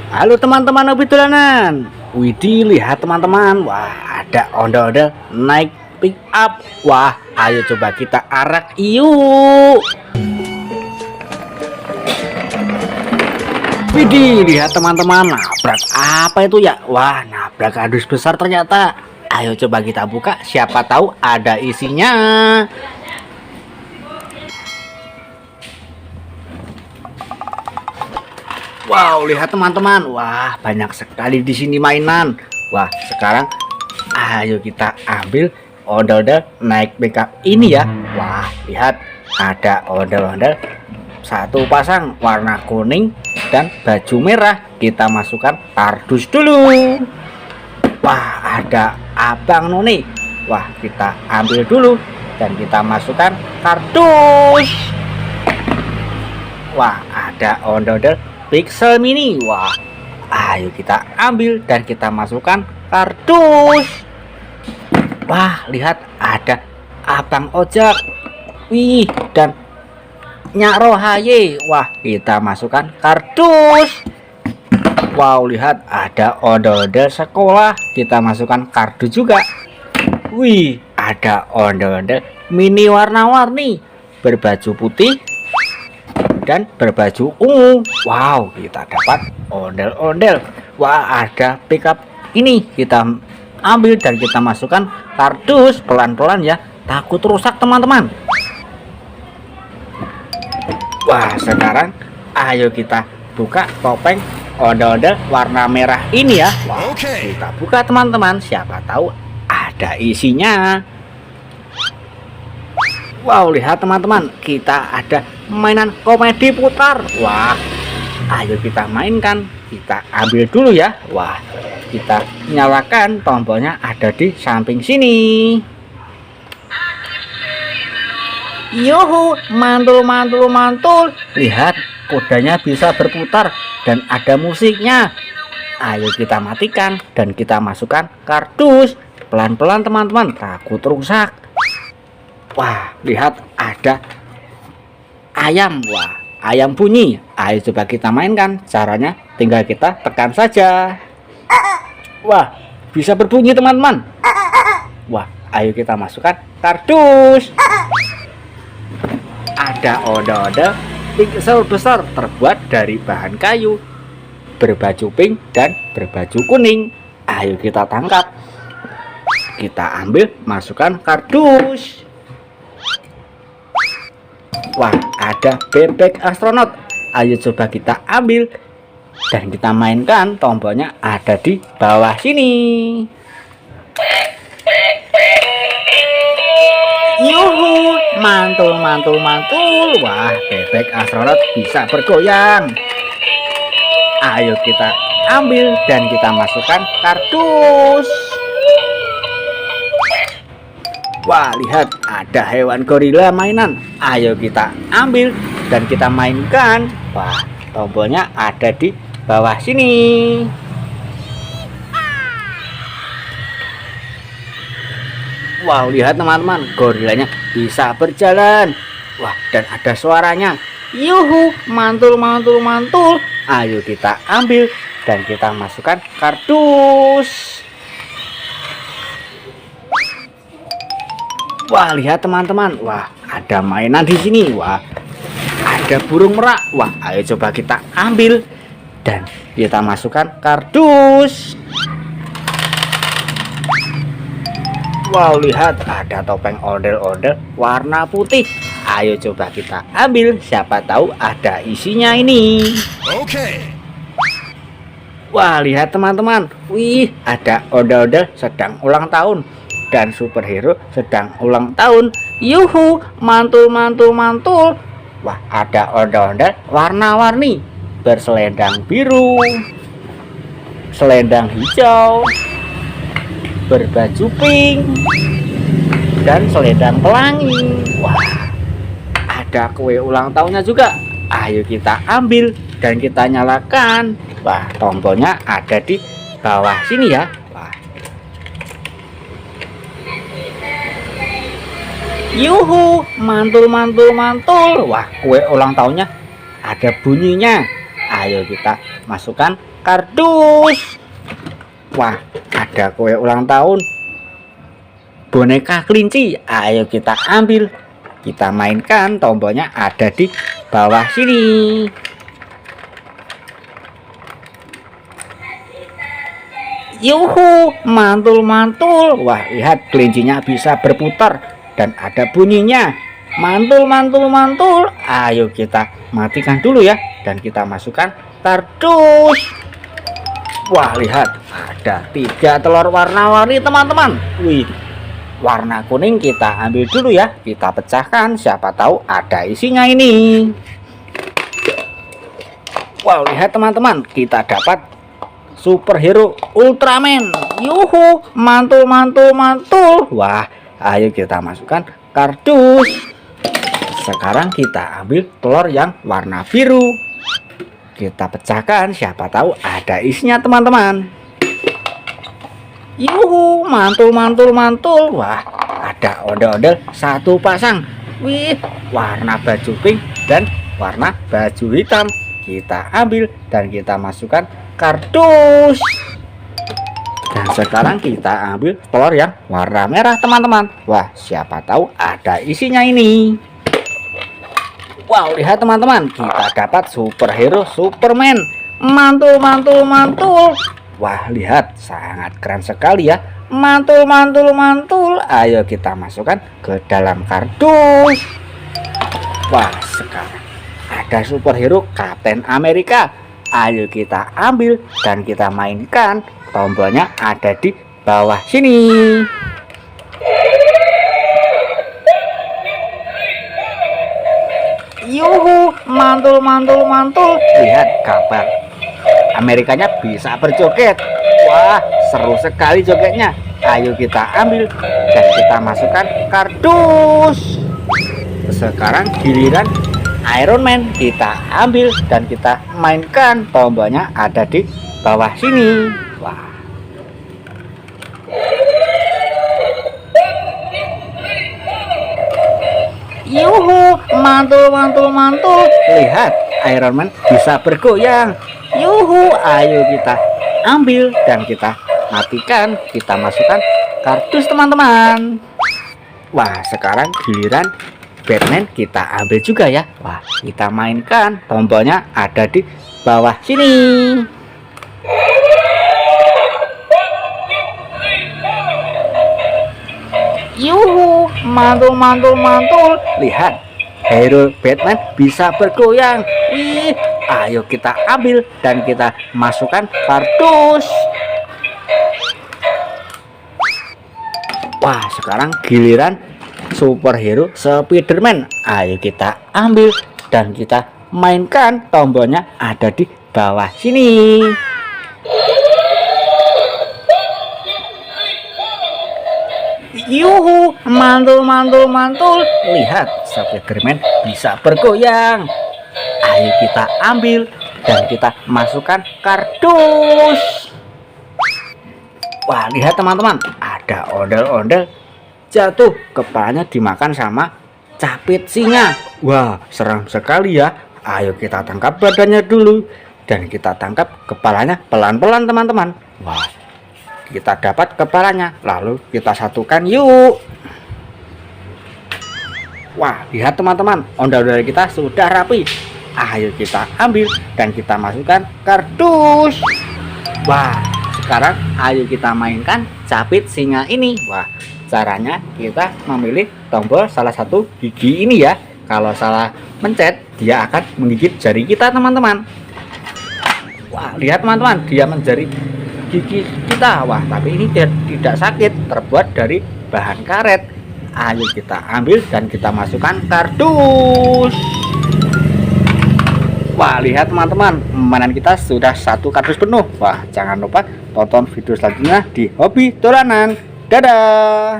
Halo teman-teman hobi dolanan. Widih, lihat teman-teman. Wah, ada ondel-ondel naik pick up. Wah, ayo coba kita arak yuk. Widih, lihat teman-teman. Nabrak apa itu ya? Wah, nabrak kardus besar ternyata. Ayo coba kita buka, siapa tahu ada isinya. Wow, lihat teman-teman. Wah, banyak sekali di sini mainan. Wah, sekarang ayo kita ambil ondel-ondel naik pickup ini ya. Wah, lihat ada ondel-ondel satu pasang warna kuning dan baju merah. Kita masukkan kardus dulu. Wah, ada Abang Noni. Wah, kita ambil dulu dan kita masukkan kardus. Wah, ada ondel-ondel Pixel Mini. Wah, ayo kita ambil dan kita masukkan kardus. Wah, lihat ada Abang Ojek. Wih, dan Nyak Rohaye. Wah, kita masukkan kardus. Wow, lihat ada ondel-ondel sekolah. Kita masukkan kardus juga. Wih, ada ondel-ondel mini warna-warni berbaju putih dan berbaju ungu. Wow, kita dapat ondel-ondel. Wah, ada pickup ini. Kita ambil dan kita masukkan kardus pelan-pelan ya. Takut rusak teman-teman. Wah, sekarang ayo kita buka topeng ondel-ondel warna merah ini ya. Wah, kita buka teman-teman. Siapa tahu ada isinya. Wow, lihat teman-teman, kita ada mainan komedi putar. Wah, ayo kita mainkan. Kita ambil dulu ya. Wah, kita nyalakan tombolnya ada di samping sini. Yuhu, mantul mantul mantul. Lihat, kudanya bisa berputar dan ada musiknya. Ayo kita matikan dan kita masukkan kardus. Pelan-pelan teman-teman, takut rusak. Wah, lihat ada ayam. Wah, ayam bunyi. Ayo coba kita mainkan. Caranya tinggal kita tekan saja. Wah, bisa berbunyi teman-teman. Wah, ayo kita masukkan kardus. Ada ondel-ondel pixel besar terbuat dari bahan kayu, berbaju pink dan berbaju kuning. Ayo kita tangkap. Kita ambil, masukkan kardus. Wah, ada bebek astronot. Ayo coba kita ambil dan kita mainkan. Tombolnya ada di bawah sini. Yuhu, mantul mantul mantul. Wah, bebek astronot bisa bergoyang. Ayo kita ambil dan kita masukkan kardus. Wah, lihat ada hewan gorila mainan. Ayo kita ambil dan kita mainkan. Wah, tombolnya ada di bawah sini. Wow, lihat teman-teman, gorilanya bisa berjalan. Wah, dan ada suaranya. Yuhu, mantul mantul mantul. Ayo kita ambil dan kita masukkan kardus. Wah, lihat teman-teman. Wah, ada mainan di sini. Wah, ada burung merak. Wah, ayo coba kita ambil dan kita masukkan kardus. Wow, lihat ada topeng ondel-ondel warna putih. Ayo coba kita ambil. Siapa tahu ada isinya ini. Oke. Wah, lihat teman-teman. Wih, ada ondel-ondel sedang ulang tahun dan superhero sedang ulang tahun. Yuhu, mantul mantul mantul. Wah, ada ondel-ondel warna-warni berselendang biru, selendang hijau, berbaju pink dan selendang pelangi. Wah, ada kue ulang tahunnya juga. Ayo kita ambil dan kita nyalakan. Wah, tombolnya ada di bawah sini ya. Yuhu, mantul mantul mantul. Wah, kue ulang tahunnya ada bunyinya. Ayo kita masukkan kardus. Wah, ada kue ulang tahun boneka kelinci. Ayo kita ambil, kita mainkan. Tombolnya ada di bawah sini. Yuhu, mantul-mantul. Wah, lihat kelincinya bisa berputar dan ada bunyinya. Mantul-mantul-mantul. Ayo kita matikan dulu ya, dan kita masukkan kardus. Wah, lihat ada 3 telur warna-warni teman-teman. Wih, warna kuning kita ambil dulu ya, kita pecahkan, siapa tahu ada isinya ini. Wow, lihat teman-teman, kita dapat superhero Ultraman. Yuhu, mantul-mantul-mantul. Wah, ayo kita masukkan kardus. Sekarang kita ambil telur yang warna biru, kita pecahkan, siapa tahu ada isinya teman-teman. Yuhu, mantul-mantul-mantul. Wah, ada ondel-ondel 1 pasang. Wih, warna baju pink dan warna baju hitam. Kita ambil dan kita masukkan kardus. Dan sekarang kita ambil telur yang warna merah teman-teman. Wah, siapa tahu ada isinya ini. Wow, lihat teman-teman, kita dapat superhero Superman. Mantul-mantul-mantul. Wah, lihat sangat keren sekali ya. Mantul-mantul-mantul. Ayo kita masukkan ke dalam kardus. Wah, sekarang ada superhero Captain America. Ayo kita ambil dan kita mainkan. Tombolnya ada di bawah sini. Yuhu, mantul-mantul-mantul. Lihat kapal Amerikanya bisa berjoget. Wah, seru sekali jogetnya. Ayo kita ambil dan kita masukkan kardus. Sekarang giliran Iron Man, kita ambil dan kita mainkan. Tombolnya ada di bawah sini. Wah, yuhu, mantul-mantul-mantul. Lihat, Iron Man bisa bergoyang. Yuhu, ayo kita ambil dan kita matikan. Kita masukkan kardus teman-teman. Wah, sekarang giliran Batman, kita ambil juga ya. Wah, kita mainkan. Tombolnya ada di bawah sini. Yuhu, mantul-mantul-mantul. Lihat, hero Batman bisa bergoyang. Wih, ayo kita ambil dan kita masukkan kardus. Wah, sekarang giliran superhero Spiderman. Ayo kita ambil dan kita mainkan. Tombolnya ada di bawah sini. Yuhu, mantul-mantul-mantul. Lihat, Spiderman bisa bergoyang. Ayo kita ambil dan kita masukkan kardus. Wah, lihat teman-teman, ada ondel-ondel jatuh, kepalanya dimakan sama capit singa. Wah, seram sekali ya. Ayo kita tangkap badannya dulu dan kita tangkap kepalanya pelan-pelan teman-teman. Wah, kita dapat kepalanya, lalu kita satukan yuk. Wah, lihat teman-teman, ondel-ondel kita sudah rapi. Ayo kita ambil dan kita masukkan kardus. Wah, sekarang ayo kita mainkan capit singa ini. Wah, caranya kita memilih tombol salah satu gigi ini ya. Kalau salah mencet, dia akan menggigit jari kita teman-teman. Wah, lihat teman-teman, dia menjari gigi kita. Wah, tapi ini tidak sakit, terbuat dari bahan karet. Ayo kita ambil dan kita masukkan kardus. Wah, lihat teman-teman, mainan kita sudah 1 kardus penuh. Wah, jangan lupa tonton video selanjutnya di Hobi Dolanan. Dadah.